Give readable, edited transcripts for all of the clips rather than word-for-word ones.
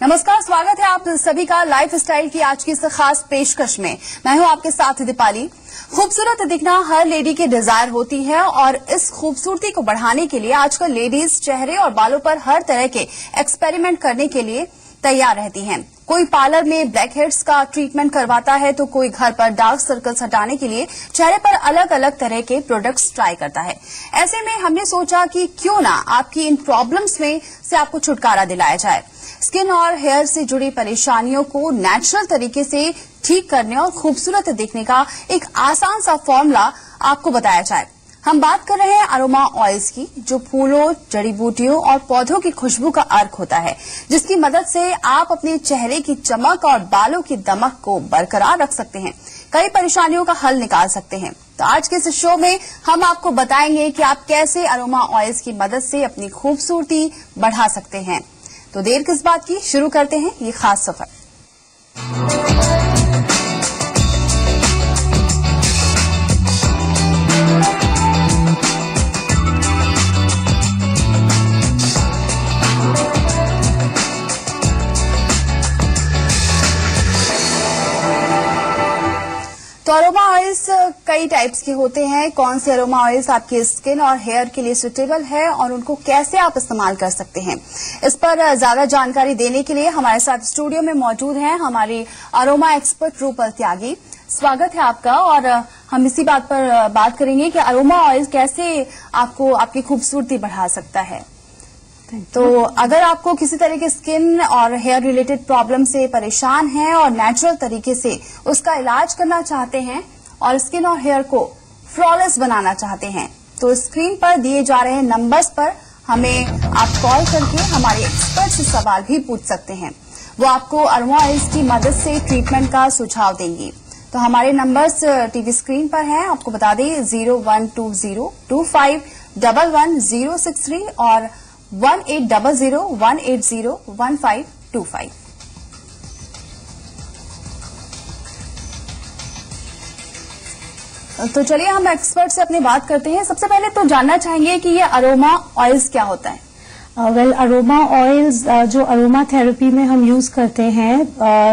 नमस्कार, स्वागत है आप सभी का लाइफ स्टाइल की आज की इस खास पेशकश में। मैं हूं आपके साथ दीपाली। खूबसूरत दिखना हर लेडी की डिजायर होती है और इस खूबसूरती को बढ़ाने के लिए आजकल लेडीज चेहरे और बालों पर हर तरह के एक्सपेरिमेंट करने के लिए तैयार रहती हैं। कोई पार्लर में ब्लैक हेड्स का ट्रीटमेंट करवाता है तो कोई घर पर डार्क सर्कल्स हटाने के लिए चेहरे पर अलग अलग तरह के प्रोडक्ट्स ट्राई करता है। ऐसे में हमने सोचा कि क्यों ना आपकी इन प्रॉब्लम्स में से आपको छुटकारा दिलाया जाए। स्किन और हेयर से जुड़ी परेशानियों को नेचुरल तरीके से ठीक करने और खूबसूरत दिखने का एक आसान सा फॉर्मूला आपको बताया जाए। हम बात कर रहे हैं अरोमा ऑयल्स की, जो फूलों, जड़ी बूटियों और पौधों की खुशबू का अर्क होता है, जिसकी मदद से आप अपने चेहरे की चमक और बालों की दमक को बरकरार रख सकते हैं, कई परेशानियों का हल निकाल सकते हैं। तो आज के इस शो में हम आपको बताएंगे कि आप कैसे अरोमा ऑयल्स की मदद से अपनी खूबसूरती बढ़ा सकते हैं। तो देर किस बात की, शुरू करते हैं ये खास सफर। तो अरोमा ऑयल्स कई टाइप्स के होते हैं। कौन से अरोमा ऑयल्स आपकी स्किन और हेयर के लिए सुटेबल है और उनको कैसे आप इस्तेमाल कर सकते हैं, इस पर ज्यादा जानकारी देने के लिए हमारे साथ स्टूडियो में मौजूद हैं हमारी अरोमा एक्सपर्ट रूपल त्यागी। स्वागत है आपका। और हम इसी बात पर बात करेंगे कि अरोमा ऑयल कैसे आपको आपकी खूबसूरती बढ़ा सकता है। तो अगर आपको किसी तरह के स्किन और हेयर रिलेटेड प्रॉब्लम से परेशान हैं और नेचुरल तरीके से उसका इलाज करना चाहते हैं और स्किन और हेयर को फ्लॉलेस बनाना चाहते हैं, तो स्क्रीन पर दिए जा रहे नंबर्स पर हमें आप कॉल करके हमारे एक्सपर्ट से सवाल भी पूछ सकते हैं। वो आपको अरोमा ऑयल्स की मदद से ट्रीटमेंट का सुझाव देंगी। तो हमारे नंबर्स टीवी स्क्रीन पर हैं, आपको बता दें 012025111063 और 1800-180-1525। तो चलिए हम एक्सपर्ट से अपनी बात करते हैं। सबसे पहले तो जानना चाहेंगे कि ये अरोमा ऑयल्स क्या होता है। अरोमा ऑयल्स जो अरोमा थेरेपी में हम यूज करते हैं,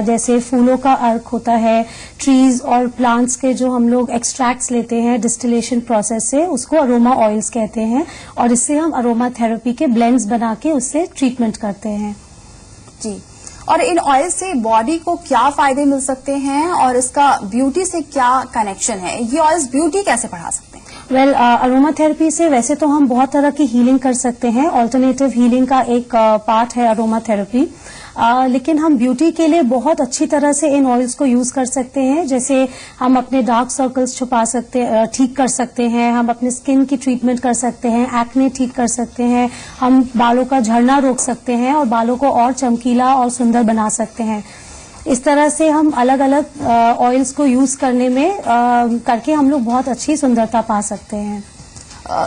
जैसे फूलों का अर्क होता है, ट्रीज और प्लांट्स के जो हम लोग एक्सट्रैक्ट्स लेते हैं डिस्टिलेशन प्रोसेस से, उसको अरोमा ऑयल्स कहते हैं। और इससे हम अरोमा थेरेपी के ब्लेंड्स बना के उससे ट्रीटमेंट करते हैं। जी, और इन ऑयल से बॉडी को क्या फायदे मिल सकते हैं और इसका ब्यूटी से क्या कनेक्शन है? ये ऑयल्स ब्यूटी कैसे बढ़ा सकते हैं? अरोमा थेरेपी से वैसे तो हम बहुत तरह की हीलिंग कर सकते हैं। ऑल्टरनेटिव हीलिंग का एक पार्ट है अरोमा थेरेपी। लेकिन हम ब्यूटी के लिए बहुत अच्छी तरह से इन ऑयल्स को यूज कर सकते हैं। जैसे हम अपने डार्क सर्कल्स छुपा सकते, ठीक कर सकते हैं, हम अपने स्किन की ट्रीटमेंट कर सकते हैं, एक्ने ठीक कर सकते हैं, हम बालों का झड़ना रोक सकते हैं और बालों को और चमकीला और सुंदर बना सकते हैं। इस तरह से हम अलग अलग ऑयल्स को यूज करने में करके हम लोग बहुत अच्छी सुंदरता पा सकते हैं।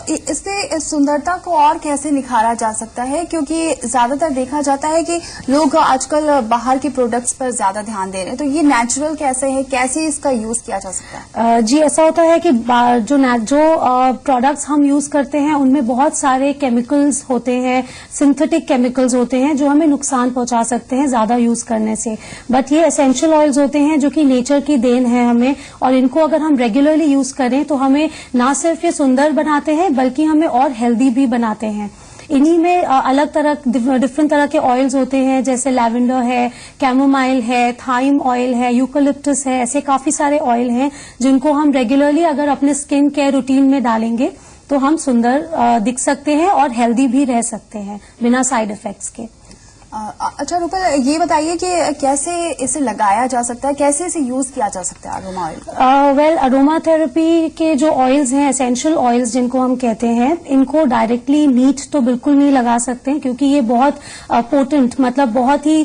इससे सुंदरता को और कैसे निखारा जा सकता है, क्योंकि ज्यादातर देखा जाता है कि लोग आजकल बाहर के प्रोडक्ट्स पर ज्यादा ध्यान दे रहे हैं, तो ये नेचुरल कैसे है, कैसे इसका यूज किया जा सकता है? जी, ऐसा होता है कि जो प्रोडक्ट्स हम यूज करते हैं उनमें बहुत सारे केमिकल्स होते हैं, सिंथेटिक केमिकल्स होते हैं जो हमें नुकसान पहुंचा सकते हैं ज्यादा यूज करने से। बट ये एसेंशियल ऑयल्स होते हैं जो कि नेचर की देन है हमें, और इनको अगर हम रेगुलरली यूज करें तो हमें ना सिर्फ ये सुंदर बनाते हैं बल्कि हमें और हेल्दी भी बनाते हैं। इन्हीं में अलग तरह डिफरेंट तरह के ऑयल्स होते हैं, जैसे लैवेंडर है, कैमोमाइल है, थाइम ऑयल है, यूकलिप्टस है। ऐसे काफी सारे ऑयल हैं जिनको हम रेगुलरली अगर अपने स्किन केयर रूटीन में डालेंगे तो हम सुंदर दिख सकते हैं और हेल्दी भी रह सकते हैं बिना साइड इफेक्ट्स के। अच्छा रूपल, ये बताइए कि कैसे इसे लगाया जा सकता है, कैसे इसे यूज किया जा सकता है अरोमा ऑयल? अरोमा थेरेपी के जो ऑयल्स हैं, एसेंशियल ऑयल्स जिनको हम कहते हैं, इनको डायरेक्टली नीट तो बिल्कुल नहीं लगा सकते हैं, क्योंकि ये बहुत पोटेंट, मतलब बहुत ही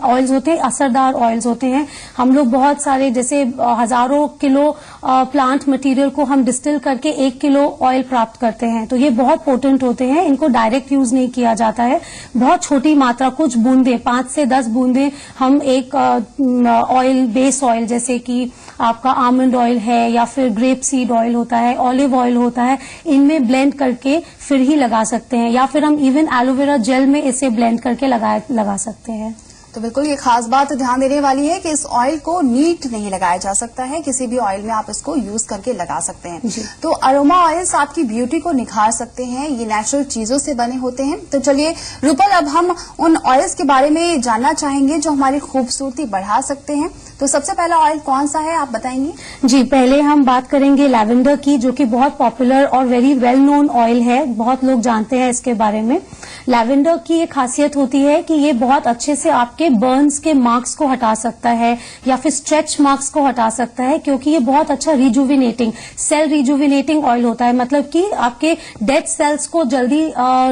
ऑयल्स होते हैं, असरदार ऑयल्स होते हैं। हम लोग बहुत सारे, जैसे हजारों किलो प्लांट मटेरियल को हम डिस्टिल करके 1 किलो ऑयल प्राप्त करते हैं, तो ये बहुत पोटेंट होते हैं। इनको डायरेक्ट यूज नहीं किया जाता है। बहुत छोटी मात्रा, कुछ बूंदे, 5 से 10 बूंदे हम एक ऑयल, बेस ऑयल जैसे कि आपका आमंड ऑयल है या फिर ग्रेप सीड ऑयल होता है, ऑलिव ऑयल होता है, इनमें ब्लेंड करके फिर ही लगा सकते हैं, या फिर हम इवन एलोवेरा जेल में इसे ब्लेंड करके लगा सकते हैं। तो बिल्कुल ये खास बात ध्यान देने वाली है कि इस ऑयल को नीट नहीं लगाया जा सकता है, किसी भी ऑयल में आप इसको यूज करके लगा सकते हैं। तो अरोमा ऑयल्स आपकी ब्यूटी को निखार सकते हैं, ये नेचुरल चीजों से बने होते हैं। तो चलिए रूपल, अब हम उन ऑयल्स के बारे में जानना चाहेंगे जो हमारी खूबसूरती बढ़ा सकते हैं। तो सबसे पहला ऑयल कौन सा है, आप बताएंगे? जी, पहले हम बात करेंगे लैवेंडर की, जो कि बहुत पॉपुलर और वेरी वेल नोन ऑयल है, बहुत लोग जानते हैं इसके बारे में। लैवेंडर की एक खासियत होती है कि ये बहुत अच्छे से आपके बर्न्स के मार्क्स को हटा सकता है या फिर स्ट्रेच मार्क्स को हटा सकता है, क्योंकि ये बहुत अच्छा रिजुविनेटिंग, सेल रिजुविनेटिंग ऑयल होता है। मतलब कि आपके डेड सेल्स को जल्दी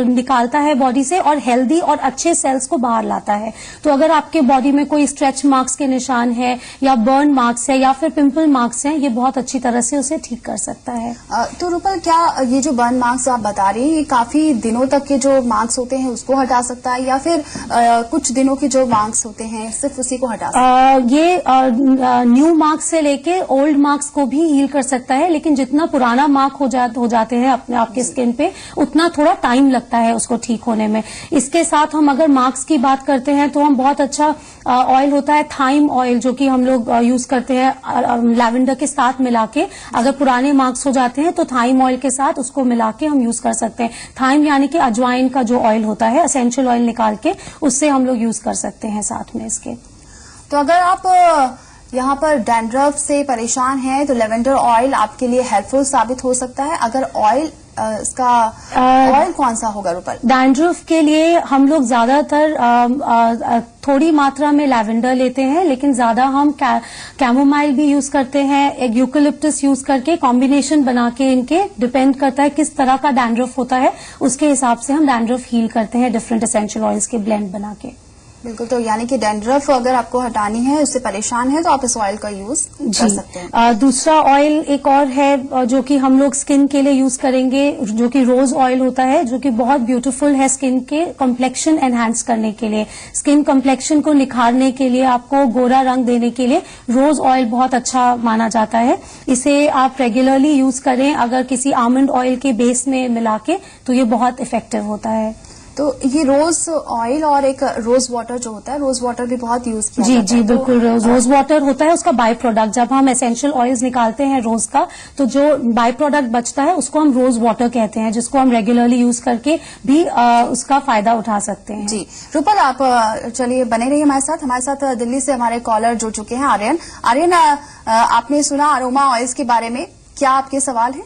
निकालता है बॉडी से और हेल्दी और अच्छे सेल्स को बाहर लाता है। तो अगर आपके बॉडी में कोई स्ट्रेच मार्क्स के निशान है या बर्न मार्क्स है या फिर पिंपल मार्क्स हैं, ये बहुत अच्छी तरह से उसे ठीक कर सकता है। तो रूपल, क्या ये जो बर्न मार्क्स आप बता रही हैं, ये काफी दिनों तक के जो मार्क्स होते हैं उसको हटा सकता है, या फिर कुछ दिनों के जो मार्क्स होते हैं सिर्फ उसी को हटा सकता है? ये न्यू मार्क्स से लेके ओल्ड मार्क्स को भी हील कर सकता है, लेकिन जितना पुराना मार्क हो जाते हैं अपने आपके स्किन पे, उतना थोड़ा टाइम लगता है उसको ठीक होने में। इसके साथ हम अगर मार्क्स की बात करते हैं तो हम बहुत अच्छा ऑयल होता है थाइम ऑयल, जो कि हम लोग यूज करते हैं लैवेंडर के साथ मिला के। अगर पुराने मार्क्स हो जाते हैं तो थाइम ऑयल के साथ उसको मिला के हम यूज कर सकते हैं। थाइम यानी कि अजवाइन का जो ऑयल होता है, एसेंशियल ऑयल निकाल के उससे हम लोग यूज कर सकते हैं साथ में इसके। तो अगर आप यहाँ पर डैंड्रफ से परेशान हैं तो लेवेंडर ऑयल आपके लिए हेल्पफुल साबित हो सकता है। अगर ऑयल इसका ऑयल कौन सा होगा रूपल? डैंड्रफ के लिए हम लोग ज्यादातर थोड़ी मात्रा में लैवेंडर लेते हैं, लेकिन ज्यादा हम कैमोमाइल भी यूज करते हैं, एक यूकेलिप्टस यूज करके कॉम्बिनेशन बना के, इनके डिपेंड करता है किस तरह का डैंड्रफ होता है, उसके हिसाब से हम डैंड्रफ हील करते हैं डिफरेंट एसेंशियल ऑयल्स के ब्लेंड बना के। बिल्कुल, तो यानी कि डैंड्रफ अगर आपको हटानी है, उससे परेशान है, तो आप इस ऑयल का यूज कर सकते हैं। दूसरा ऑयल एक और है जो कि हम लोग स्किन के लिए यूज करेंगे, जो कि रोज ऑयल होता है, जो कि बहुत ब्यूटीफुल है स्किन के कॉम्प्लेक्शन एनहांस करने के लिए, स्किन कॉम्प्लेक्शन को निखारने के लिए, आपको गोरा रंग देने के लिए रोज ऑयल बहुत अच्छा माना जाता है। इसे आप रेगुलरली यूज करें अगर किसी आमंड ऑयल के बेस में मिला के, तो ये बहुत इफेक्टिव होता है। तो ये रोज ऑयल और एक रोज वाटर जो होता है, रोज वाटर भी बहुत यूज किया जाता है। जी बिल्कुल, तो रोज वाटर होता है उसका बाय प्रोडक्ट। जब हम एसेंशियल ऑयल्स निकालते हैं रोज का, तो जो बाय प्रोडक्ट बचता है उसको हम रोज वाटर कहते हैं, जिसको हम रेगुलरली यूज करके भी उसका फायदा उठा सकते हैं। जी रूपल, आप चलिए बने रहिए हमारे साथ दिल्ली से हमारे कॉलर जुड़ चुके हैं आर्यन। आर्यन, आपने सुना अरोमा ऑयल्स के बारे में, क्या आपके सवाल है?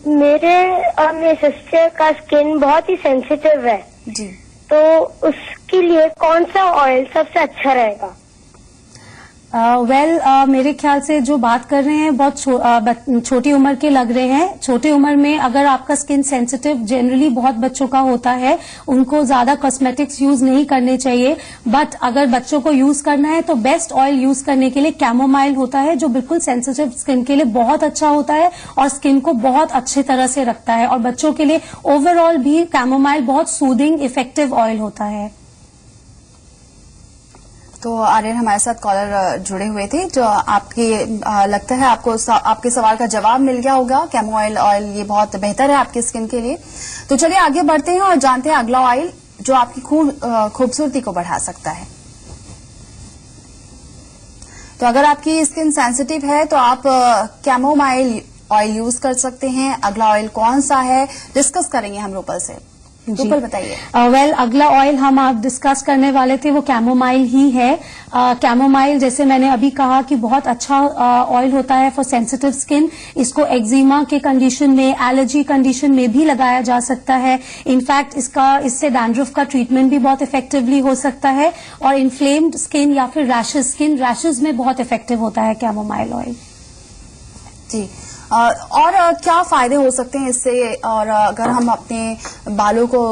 मेरे और मेरे सिस्टर का स्किन बहुत ही सेंसिटिव है जी, तो उसके लिए कौन सा ऑयल सबसे अच्छा रहेगा? मेरे ख्याल से जो बात कर रहे हैं बहुत छोटी उम्र के लग रहे हैं। छोटी उम्र में अगर आपका स्किन सेंसिटिव जनरली बहुत बच्चों का होता है, उनको ज्यादा कॉस्मेटिक्स यूज नहीं करने चाहिए। बट अगर बच्चों को यूज करना है तो बेस्ट ऑयल यूज करने के लिए कैमोमाइल होता है, जो बिल्कुल सेंसिटिव स्किन के लिए बहुत अच्छा होता है और स्किन को बहुत अच्छी तरह से रखता है। और बच्चों के लिए ओवरऑल भी कैमोमाइल बहुत सूदिंग इफेक्टिव ऑयल होता है। तो आर्यन हमारे साथ कॉलर जुड़े हुए थे, जो आपकी लगता है आपको आपके सवाल का जवाब मिल गया होगा। कैमोमाइल ऑयल ये बहुत बेहतर है आपकी स्किन के लिए। तो चलिए आगे बढ़ते हैं और जानते हैं अगला ऑयल जो आपकी खूबसूरती को बढ़ा सकता है। तो अगर आपकी स्किन सेंसिटिव है तो आप कैमोमाइल ऑयल यूज कर सकते हैं। अगला ऑयल कौन सा है डिस्कस करेंगे हम रूपल से। रूपल बताइए। अगला ऑयल हम आप डिस्कस करने वाले थे वो कैमोमाइल ही है। कैमोमाइल जैसे मैंने अभी कहा कि बहुत अच्छा ऑयल होता है फॉर सेंसिटिव स्किन। इसको एक्जिमा के कंडीशन में, एलर्जी कंडीशन में भी लगाया जा सकता है। इनफैक्ट इससे डैंड्रफ का ट्रीटमेंट भी बहुत इफेक्टिवली हो सकता है। और इन्फ्लेम्ड स्किन या फिर रैशेज, स्किन रैशेज में बहुत इफेक्टिव होता है कैमोमाइल ऑयल। जी, और क्या फायदे हो सकते हैं इससे, और अगर हम अपने बालों को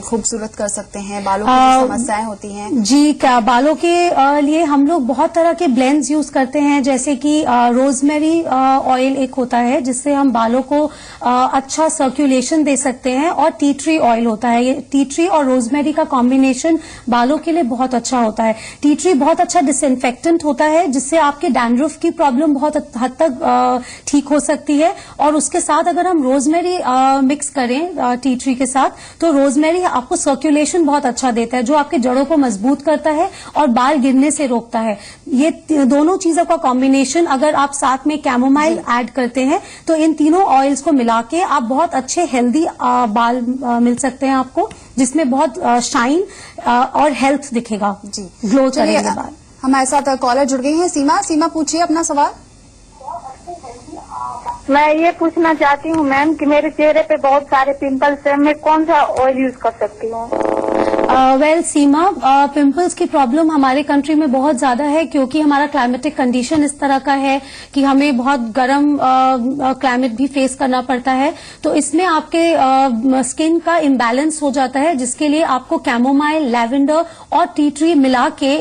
खूबसूरत कर सकते हैं, बालों की जो समस्याएं होती हैं? जी, क्या बालों के लिए हम लोग बहुत तरह के ब्लेंड्स यूज करते हैं, जैसे कि रोजमेरी ऑयल एक होता है जिससे हम बालों को अच्छा सर्कुलेशन दे सकते हैं, और टी ट्री ऑयल होता है। ये टी ट्री और रोजमेरी का कॉम्बिनेशन बालों के लिए बहुत अच्छा होता है। टी ट्री बहुत अच्छा डिसइंफेक्टेंट होता है जिससे आपके डैंड्रफ की प्रॉब्लम बहुत हद तक ठीक हो सकती है। और उसके साथ अगर हम रोजमेरी मिक्स करें टी ट्री के साथ, तो रोजमेरी आपको सर्कुलेशन बहुत अच्छा देता है, जो आपके जड़ों को मजबूत करता है और बाल गिरने से रोकता है। ये दोनों चीजों का कॉम्बिनेशन अगर आप साथ में कैमोमाइल ऐड करते हैं, तो इन तीनों ऑयल्स को मिला के आप बहुत अच्छे हेल्दी बाल मिल सकते हैं आपको, जिसमें बहुत शाइन और हेल्थ दिखेगा, जी, ग्लो करेंगे बाल। हमारे साथ कॉलर जुड़ गई हैं सीमा पूछिए अपना सवाल। मैं ये पूछना चाहती हूँ मैम कि मेरे चेहरे पे बहुत सारे पिंपल्स हैं, मैं कौन सा ऑयल यूज कर सकती हूँ? वेल सीमा, पिंपल्स की प्रॉब्लम हमारे कंट्री में बहुत ज्यादा है, क्योंकि हमारा क्लाइमेटिक कंडीशन इस तरह का है कि हमें बहुत गर्म क्लाइमेट भी फेस करना पड़ता है। तो इसमें आपके स्किन का इम्बैलेंस हो जाता है, जिसके लिए आपको कैमोमाइल, लैवेंडर और टी ट्री मिला के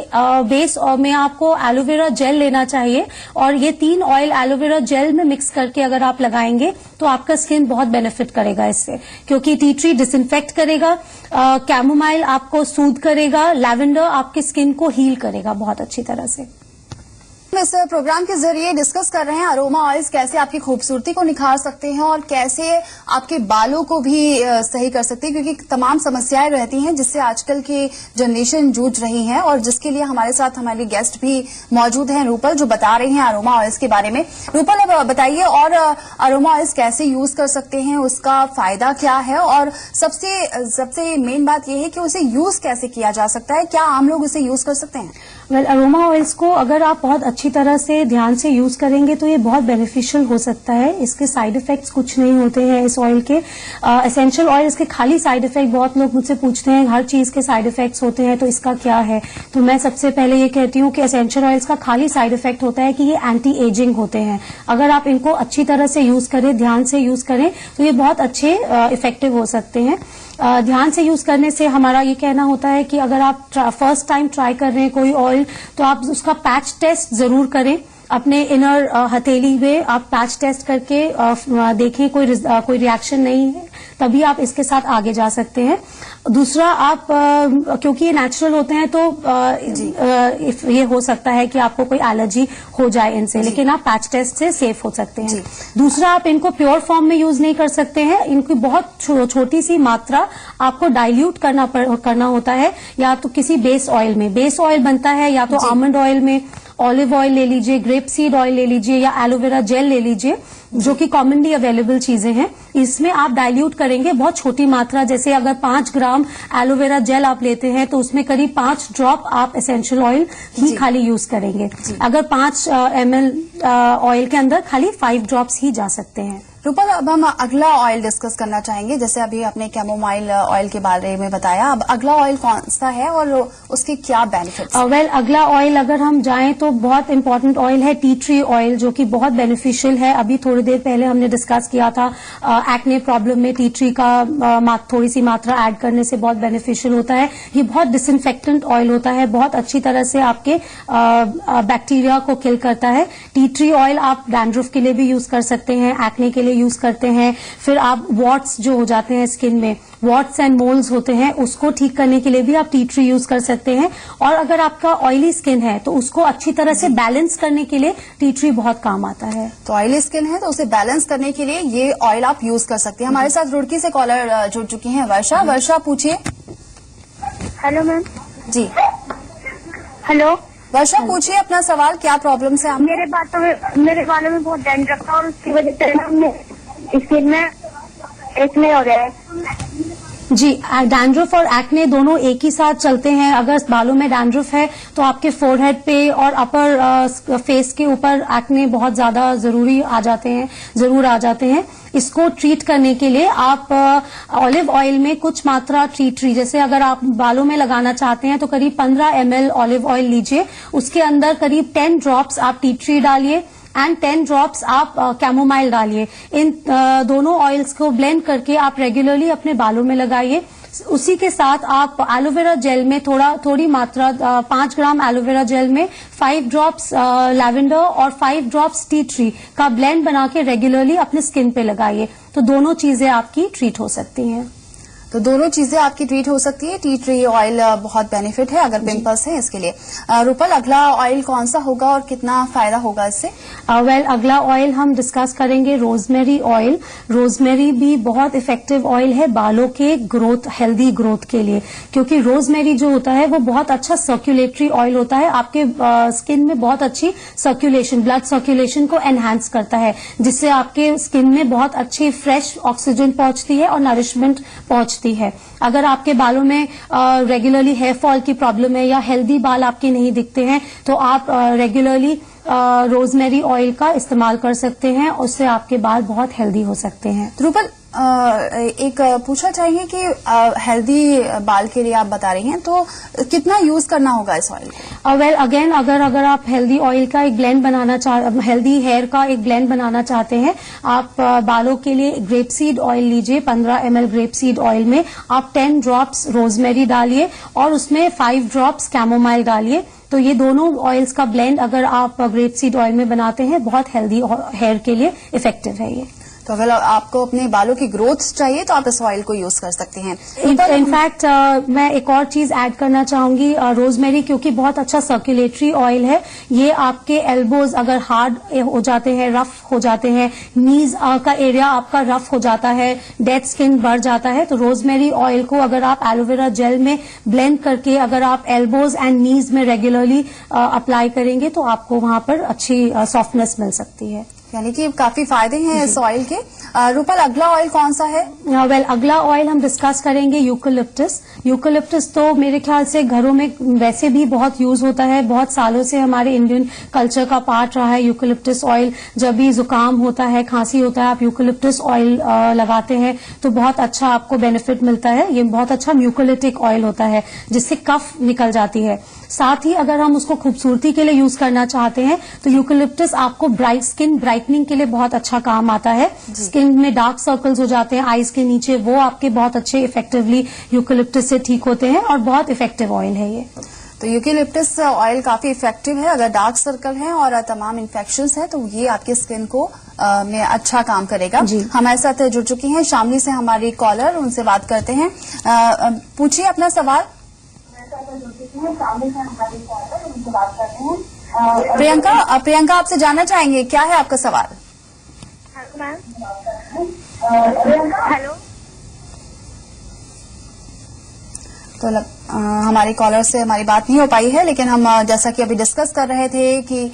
बेस में आपको एलोवेरा जेल लेना चाहिए, और ये 3 ऑयल एलोवेरा जेल में मिक्स करके अगर आप लगाएंगे तो आपका स्किन बहुत बेनिफिट करेगा इससे, क्योंकि टी ट्री डिसइंफेक्ट करेगा, कैमोमाइल आपको सूद करेगा, लैवेंडर आपकी स्किन को हील करेगा बहुत अच्छी तरह से। इस प्रोग्राम के जरिए डिस्कस कर रहे हैं अरोमा ऑयल्स कैसे आपकी खूबसूरती को निखार सकते हैं और कैसे आपके बालों को भी सही कर सकते हैं, क्योंकि तमाम समस्याएं रहती हैं जिससे आजकल की जनरेशन जूझ रही है, और जिसके लिए हमारे साथ हमारे गेस्ट भी मौजूद हैं रूपल, जो बता रही हैं अरोमा ऑयल्स के बारे में। रूपल, अब बताइए और अरोमा ऑयल्स कैसे यूज कर सकते हैं, उसका फायदा क्या है, और सबसे मेन बात यह है कि उसे यूज कैसे किया जा सकता है, क्या आम लोग उसे यूज कर सकते हैं? वेल, अरोमा ऑयल्स को अगर आप बहुत अच्छी तरह से ध्यान से यूज करेंगे तो ये बहुत बेनिफिशियल हो सकता है। इसके साइड इफेक्ट्स कुछ नहीं होते हैं इस ऑयल के। एसेंशियल ऑयल, इसके खाली साइड इफेक्ट, बहुत लोग मुझसे पूछते हैं हर चीज के साइड इफेक्ट्स होते हैं तो इसका क्या है, तो मैं सबसे पहले ये कहती हूँ कि एसेंशियल ऑयल्स का खाली साइड इफेक्ट होता है कि ये एंटी एजिंग होते हैं। अगर आप इनको अच्छी तरह से यूज करें, ध्यान से यूज करें, तो ये बहुत अच्छे इफेक्टिव हो सकते हैं। ध्यान से यूज करने से हमारा ये कहना होता है कि अगर आप फर्स्ट टाइम ट्राई कर रहे हैं कोई ऑयल, तो आप उसका पैच टेस्ट जरूर करें। अपने इनर हथेली में आप पैच टेस्ट करके देखें कोई रिएक्शन नहीं है, तभी आप इसके साथ आगे जा सकते हैं। दूसरा, आप क्योंकि ये नेचुरल होते हैं तो ये हो सकता है कि आपको कोई एलर्जी हो जाए इनसे, लेकिन आप पैच टेस्ट से सेफ हो सकते हैं। दूसरा, आप इनको प्योर फॉर्म में यूज नहीं कर सकते हैं, इनकी बहुत छोटी सी मात्रा आपको डाइल्यूट करना होता है, या तो किसी बेस ऑयल में। बेस ऑयल बनता है या तो आमंड ऑयल में, ऑलिव ऑयल ले लीजिए, ग्रेप सीड ऑयल ले लीजिए, या एलोवेरा जेल ले लीजिए, जो कि कॉमनली अवेलेबल चीजें हैं। इसमें आप डाइल्यूट करेंगे बहुत छोटी मात्रा, जैसे अगर 5 ग्राम एलोवेरा जेल आप लेते हैं तो उसमें करीब 5 ड्रॉप आप एसेंशियल ऑयल ही खाली यूज करेंगे। अगर 5 ml ऑयल के अंदर खाली 5 ड्रॉप्स ही जा सकते हैं। रूपल, अब हम अगला ऑयल डिस्कस करना चाहेंगे। जैसे अभी आपने कैमोमाइल ऑयल के बारे में बताया, अब अगला ऑयल कौन सा है और उसके क्या बेनिफिट्स? वेल, अगला ऑयल अगर हम जाएं तो बहुत इंपॉर्टेंट ऑयल है टी ट्री ऑयल, जो कि बहुत बेनिफिशियल है। अभी थोड़ी देर पहले हमने डिस्कस किया था एक्ने प्रॉब्लम में टी ट्री का थोड़ी सी मात्रा ऐड करने से बहुत बेनिफिशियल होता है। ये बहुत डिसइंफेक्टेंट ऑयल होता है, बहुत अच्छी तरह से आपके बैक्टीरिया को किल करता है। टी ट्री ऑयल आप डैंड्रफ के लिए भी यूज कर सकते हैं, एक्ने के लिए यूज करते हैं। फिर आप वॉट्स जो हो जाते हैं स्किन में, वॉट्स एंड मोल्स होते हैं, उसको ठीक करने के लिए भी आप टी ट्री यूज कर सकते हैं। और अगर आपका ऑयली स्किन है तो उसको अच्छी तरह से बैलेंस करने के लिए टी ट्री बहुत काम आता है। तो ऑयली स्किन है तो उसे बैलेंस करने के लिए ये ऑयल आप यूज कर सकते हैं। हमारे साथ रुड़की से कॉलर जुड़ चुकी हैं वर्षा। वर्षा, पूछिए। Hello ma'am. जी, हेलो वर्षा, पूछिए अपना सवाल, क्या प्रॉब्लम है आपको? मेरे बालों में बहुत डैंड्रफ था और उसकी वजह से ना स्किन में एक्ने हो गया है। जी, डैंड्रफ और एक्ने दोनों एक ही साथ चलते हैं। अगर बालों में डैंड्रफ है तो आपके फोरहेड पे और अपर फेस के ऊपर एक्ने बहुत ज्यादा जरूर आ जाते हैं। इसको ट्रीट करने के लिए आप ऑलिव ऑयल में कुछ मात्रा टी ट्री, जैसे अगर आप बालों में लगाना चाहते हैं तो करीब 15 ml ऑलिव ऑयल लीजिए, उसके अंदर करीब 10 ड्रॉप्स आप टी ट्री डालिए, एंड 10 ड्रॉप्स आप कैमोमाइल डालिए। इन दोनों ऑयल्स को ब्लेंड करके आप रेगुलरली अपने बालों में लगाइए। उसी के साथ आप एलोवेरा जेल में थोड़ी मात्रा 5 ग्राम एलोवेरा जेल में 5 ड्रॉप्स लैवेंडर और 5 ड्रॉप्स टी ट्री का ब्लेंड बना के रेगुलरली अपने स्किन पे लगाइए, तो दोनों चीजें आपकी ट्रीट हो सकती हैं। तो दोनों चीजें आपकी ट्रीट हो सकती है। टी ट्री ऑयल बहुत बेनिफिट है अगर पिंपल्स है इसके लिए। रूपल, अगला ऑयल कौन सा होगा और कितना फायदा होगा इससे? अगला ऑयल हम डिस्कस करेंगे रोजमेरी ऑयल। रोजमेरी भी बहुत इफेक्टिव ऑयल है बालों के ग्रोथ, हेल्दी ग्रोथ के लिए, क्योंकि रोजमेरी जो होता है वो बहुत अच्छा सर्कुलेटरी ऑयल होता है। आपके स्किन में बहुत अच्छी सर्कुलेशन, ब्लड सर्कुलेशन को एनहांस करता है, जिससे आपके स्किन में बहुत अच्छी फ्रेश ऑक्सीजन पहुंचती है और नरिशमेंट पहुंचती है। अगर आपके बालों में रेगुलरली हेयर फॉल की प्रॉब्लम है या हेल्दी बाल आपके नहीं दिखते हैं, तो आप रेगुलरली रोजमेरी ऑयल का इस्तेमाल कर सकते हैं, उससे आपके बाल बहुत हेल्दी हो सकते हैं। रूपल, एक पूछना चाहिए कि हेल्दी बाल के लिए आप बता रही हैं, तो कितना यूज करना होगा इस ऑयल को? अगेन अगर आप हेल्दी ऑयल का एक ब्लेंड हेल्दी हेयर का एक ब्लेंड बनाना चाहते हैं, आप बालों के लिए ग्रेप सीड ऑयल लीजिए। 15 ml ग्रेप सीड ऑयल में आप 10 ड्रॉप्स रोजमेरी डालिए और उसमें 5 ड्रॉप्स कैमोमाइल डालिए। तो ये दोनों ऑयल्स का ब्लेंड अगर आप ग्रेप सीड ऑयल में बनाते हैं, बहुत हेल्दी हेयर के लिए इफेक्टिव है ये। तो अगर आपको अपने बालों की ग्रोथ चाहिए तो आप इस ऑयल को यूज कर सकते हैं। इनफैक्ट मैं एक और चीज ऐड करना चाहूंगी, रोजमेरी क्योंकि बहुत अच्छा सर्कुलेटरी ऑयल है, ये आपके एल्बोज अगर हार्ड हो जाते हैं, रफ हो जाते हैं, नीज का एरिया आपका रफ हो जाता है, डेड स्किन बढ़ जाता है, तो रोजमेरी ऑयल को अगर आप एलोवेरा जेल में ब्लेंड करके अगर आप एल्बोज एंड नीज में रेगुलरली अप्लाई करेंगे तो आपको वहां पर अच्छी सॉफ्टनेस मिल सकती है। यानी कि काफी फायदे हैं इस ऑयल के। रूपल, अगला ऑयल कौन सा है? अगला ऑयल हम डिस्कस करेंगे यूकेलिप्टस। यूकेलिप्टस तो मेरे ख्याल से घरों में वैसे भी बहुत यूज होता है, बहुत सालों से हमारे इंडियन कल्चर का पार्ट रहा है यूकेलिप्टस ऑयल। जब भी जुकाम होता है, खांसी होता है, आप यूकेलिप्टस ऑयल लगाते हैं तो बहुत अच्छा आपको बेनिफिट मिलता है। ये बहुत अच्छा म्यूकोलिटिक ऑयल होता है जिससे कफ निकल जाती है। साथ ही अगर हम उसको खूबसूरती के लिए यूज करना चाहते हैं तो यूकेलिप्टस आपको स्किन ब्राइटनिंग के लिए बहुत अच्छा काम आता है। स्किन में डार्क सर्कल्स हो जाते हैं आईज के नीचे, वो आपके बहुत अच्छे इफेक्टिवली यूकेलिप्टस से ठीक होते हैं और बहुत इफेक्टिव ऑयल है ये। तो यूकेलिप्टस ऑयल काफी इफेक्टिव है अगर डार्क सर्कल है और तमाम इन्फेक्शंस है, तो ये आपकी स्किन को में अच्छा काम करेगा। हमारे साथ जुड़ चुकी हैं शामली से हमारी कॉलर, उनसे बात करते हैं। पूछिए अपना सवाल। प्रियंका आपसे जानना चाहेंगे, क्या है आपका सवाल? हेलो। तो हमारी कॉलर से हमारी बात नहीं हो पाई है, लेकिन हम जैसा कि अभी डिस्कस कर रहे थे कि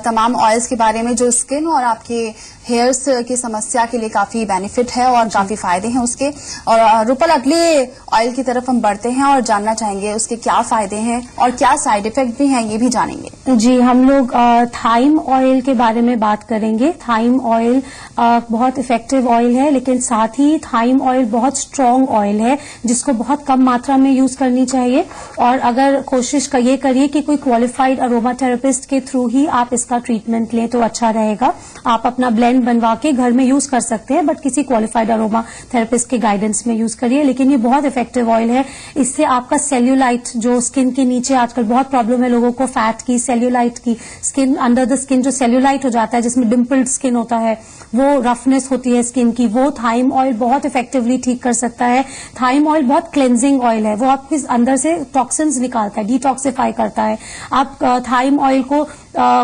तमाम ऑयल्स के बारे में जो स्किन और आपके हेयर्स की समस्या के लिए काफी बेनिफिट है और काफी फायदे हैं उसके। और रूपल, अगले ऑयल की तरफ हम बढ़ते हैं और जानना चाहेंगे उसके क्या फायदे हैं और क्या साइड इफेक्ट भी हैं, ये भी जानेंगे। जी, हम लोग थाइम ऑयल के बारे में बात करेंगे। थाइम ऑयल बहुत इफेक्टिव ऑयल है, लेकिन साथ ही थाइम ऑयल बहुत स्ट्रांग ऑयल है जिसको बहुत कम मात्रा में यूज करनी चाहिए। और अगर कोशिश ये करिए कि कोई क्वालिफाइड अरोमा थेरेपिस्ट के थ्रू ही आप इसका ट्रीटमेंट लें तो अच्छा रहेगा। आप अपना ब्लेंड बनवा के घर में यूज कर सकते हैं, बट किसी क्वालिफाइड अरोमा थेरेपिस्ट के गाइडेंस में यूज करिए। लेकिन ये बहुत इफेक्टिव ऑयल है। इससे आपका सेल्यूलाइट, जो स्किन के नीचे आजकल बहुत प्रॉब्लम है लोगों को, फैट की, सेल्यूलाइट की, स्किन अंडर द स्किन जो सेल्यूलाइट हो जाता है जिसमें डिम्पल्ड स्किन होता है, वो रफनेस होती है स्किन की, वो थाइम ऑयल बहुत इफेक्टिवली ठीक कर सकता है। थाइम ऑयल बहुत क्लेंजिंग ऑयल है, वो आपके अंदर से टॉक्सिन्स निकालता है, डिटॉक्सिफाई करता है। आप थाइम ऑयल को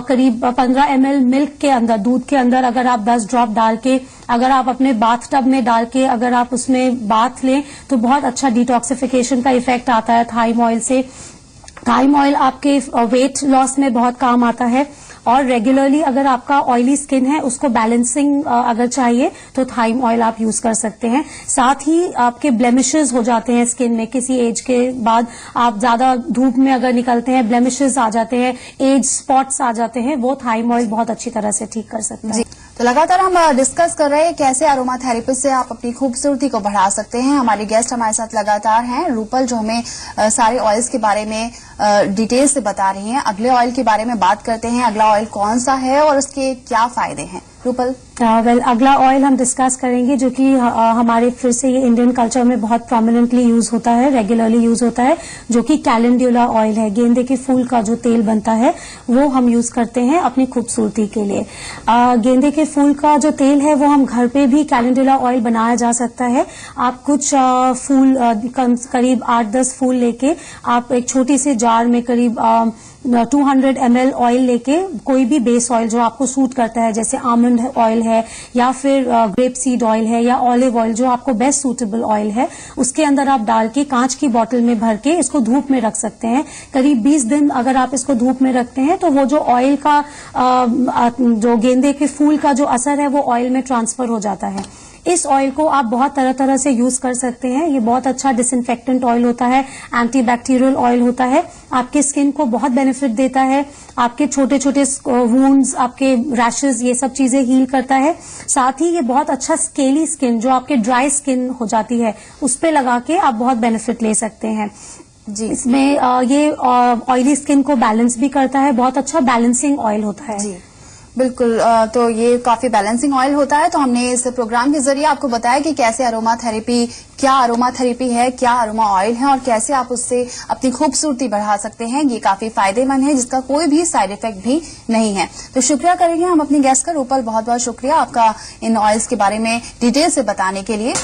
करीब 15 ml मिल्क के अंदर, दूध के अंदर अगर आप 10 ड्रॉप डाल के अगर आप अपने बाथ टब में डाल के अगर आप उसमें बाथ लें तो बहुत अच्छा डिटॉक्सिफिकेशन का इफेक्ट आता है थाइम ऑयल से। थाइम ऑयल आपके वेट लॉस में बहुत काम आता है। और रेगुलरली अगर आपका ऑयली स्किन है उसको बैलेंसिंग अगर चाहिए तो थाइम ऑयल आप यूज कर सकते हैं। साथ ही आपके ब्लेमिशेस हो जाते हैं स्किन में, किसी एज के बाद आप ज्यादा धूप में अगर निकलते हैं, ब्लेमिशेस आ जाते हैं, एज स्पॉट्स आ जाते हैं, वो थाइम ऑयल बहुत अच्छी तरह से ठीक कर सकता है। तो लगातार हम डिस्कस कर रहे हैं कैसे अरोमा थेरेपी से आप अपनी खूबसूरती को बढ़ा सकते हैं। हमारे गेस्ट हमारे साथ लगातार हैं रूपल, जो हमें सारे ऑयल्स के बारे में डिटेल से बता रही हैं। अगले ऑयल के बारे में बात करते हैं। अगला ऑयल कौन सा है और उसके क्या फायदे हैं? रूपल। अगला ऑयल हम डिस्कस करेंगे जो कि हमारे फिर से ये इंडियन कल्चर में बहुत प्रोमिनेंटली यूज होता है, रेगुलरली यूज होता है, जो कि कैलेंडुला ऑयल है। गेंदे के फूल का जो तेल बनता है वो हम यूज करते हैं अपनी खूबसूरती के लिए। गेंदे के फूल का जो तेल है वो हम घर पे भी कैलेंडुला ऑयल बनाया जा सकता है। आप कुछ फूल करीब 8-10 फूल लेके आप एक छोटी सी जार में करीब 200 ml ऑयल लेके, कोई भी बेस ऑयल जो आपको सूट करता है, जैसे आमंड ऑयल है या फिर ग्रेप सीड ऑयल है या ऑलिव ऑयल, जो आपको बेस्ट सूटेबल ऑयल है, उसके अंदर आप डाल के कांच की बोतल में भर के इसको धूप में रख सकते हैं। करीब 20 दिन अगर आप इसको धूप में रखते हैं तो वो जो ऑयल का जो गेंदे के फूल का जो असर है वो ऑयल में ट्रांसफर हो जाता है। इस ऑयल को आप बहुत तरह तरह से यूज कर सकते हैं। ये बहुत अच्छा डिसइंफेक्टेंट ऑयल होता है, एंटीबैक्टीरियल ऑयल होता है, आपके स्किन को बहुत बेनिफिट देता है, आपके छोटे छोटे वुंड्स, आपके रैशेज, ये सब चीजें हील करता है। साथ ही ये बहुत अच्छा स्केली स्किन, जो आपके ड्राई स्किन हो जाती है, उस पे लगा के आप बहुत बेनिफिट ले सकते हैं जी। इसमें ये ऑयली स्किन को बैलेंस भी करता है, बहुत अच्छा बैलेंसिंग ऑयल होता है जी। बिल्कुल, तो ये काफी बैलेंसिंग ऑयल होता है। तो हमने इस प्रोग्राम के जरिए आपको बताया कि कैसे अरोमा थेरेपी, क्या अरोमा थेरेपी है, क्या अरोमा ऑयल है और कैसे आप उससे अपनी खूबसूरती बढ़ा सकते हैं। ये काफी फायदेमंद है, जिसका कोई भी साइड इफेक्ट भी नहीं है। तो शुक्रिया करेंगे हम अपनी गेस्ट का। रूपल, बहुत बहुत शुक्रिया आपका इन ऑयल्स के बारे में डिटेल से बताने के लिए।